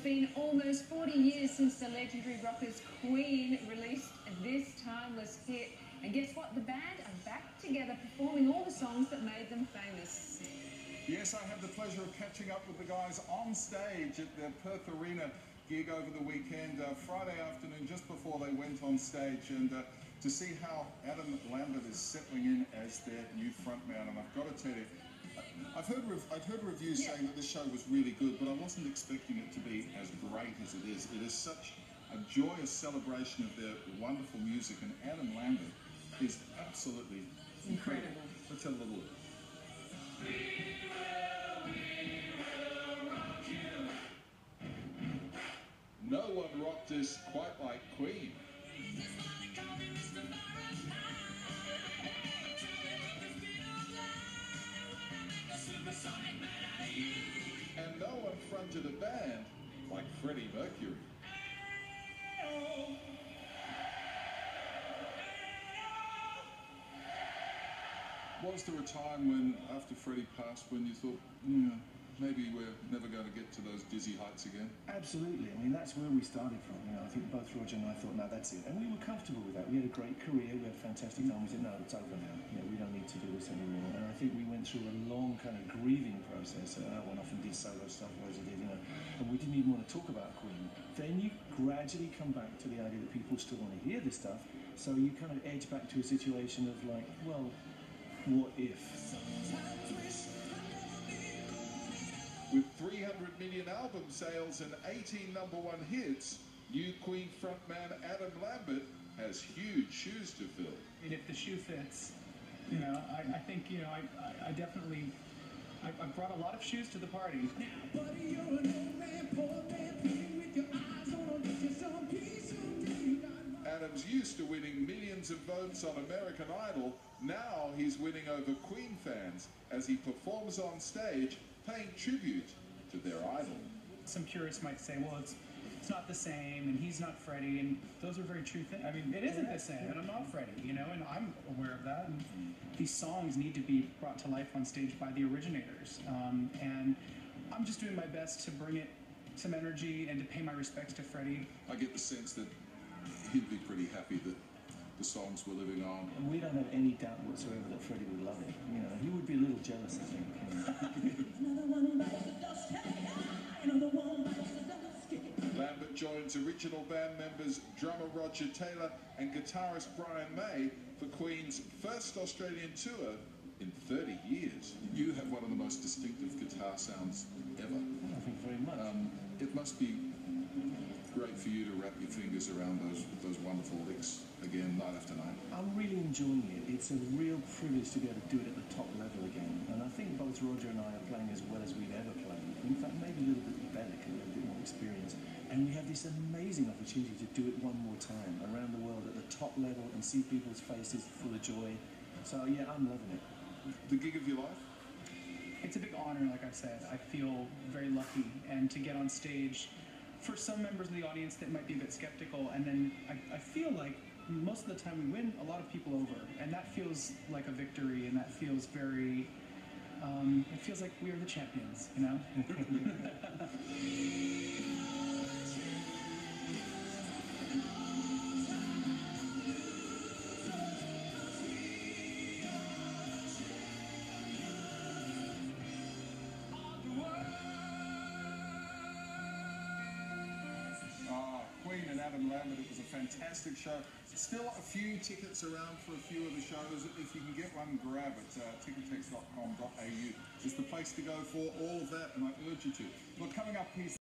been almost 40 years since the legendary rockers Queen released this timeless hit. And guess what? The band are back together performing all the songs that made them famous. Yes, I had the pleasure of catching up with the guys on stage at the Perth Arena gig over the weekend, Friday afternoon, just before they went on stage, and to see how Adam Lambert is settling in as their new frontman. And I've got to tell you, I've heard reviews saying that this show was really good, but I wasn't expecting it to be as great as it is. It is such a joyous celebration of their wonderful music, and Adam Lambert is absolutely incredible. Let's have a little look. No one rocked us quite like Queen. And no one fronted a band like Freddie Mercury. Was there a time when, after Freddie passed, when you thought, maybe we're never going to get to those dizzy heights again? Absolutely. I mean, that's where we started from. I think both Roger and I thought, no, that's it. And we were comfortable with that. We had a great career. We had a fantastic time. We said, no, it's over now. We don't need to do this anymore. And I think we went through a long kind of grieving process. I went off and did solo stuff, Roger did, and we didn't even want to talk about Queen. Then you gradually come back to the idea that people still want to hear this stuff. So you kind of edge back to a situation of like, well, what if? With 300 million album sales and 18 #1 hits, new Queen frontman Adam Lambert has huge shoes to fill. And if the shoe fits, I think, I definitely, I brought a lot of shoes to the party. Adam's used to winning millions of votes on American Idol. Now he's winning over Queen fans as he performs on stage, paying tribute to their idol. Some purists might say, well, it's not the same, and he's not Freddie, and those are very true things. I mean, it isn't the same, and I'm not Freddie, and I'm aware of that. And these songs need to be brought to life on stage by the originators, and I'm just doing my best to bring it some energy and to pay my respects to Freddie. I get the sense that he'd be pretty happy that the songs were living on. And we don't have any doubt whatsoever that Freddie would love it. He would be a little jealous, I think. Lambert joins original band members drummer Roger Taylor and guitarist Brian May for Queen's first Australian tour in 30 years. You have one of the most distinctive guitar sounds ever. I think very much. It must be great for you to wrap your fingers around those wonderful licks again, night after night. I'm really enjoying it. It's a real privilege to be able to do it at the top level again. And I think both Roger and I are playing as well as we've ever played. In fact, maybe a little bit better because we have a bit more experience. And we have this amazing opportunity to do it one more time around the world at the top level and see people's faces full of joy. So yeah, I'm loving it. The gig of your life? It's a big honor, like I said. I feel very lucky, and to get on stage, for some members of the audience that might be a bit skeptical, and then I feel like most of the time we win a lot of people over, and that feels like a victory, and that feels very, it feels like we are the champions, Queen and Adam Lambert, it was a fantastic show. Still a few tickets around for a few of the shows. If you can get one, grab it. Ticketex.com.au is the place to go for all of that, and I urge you to. Look, coming up, here's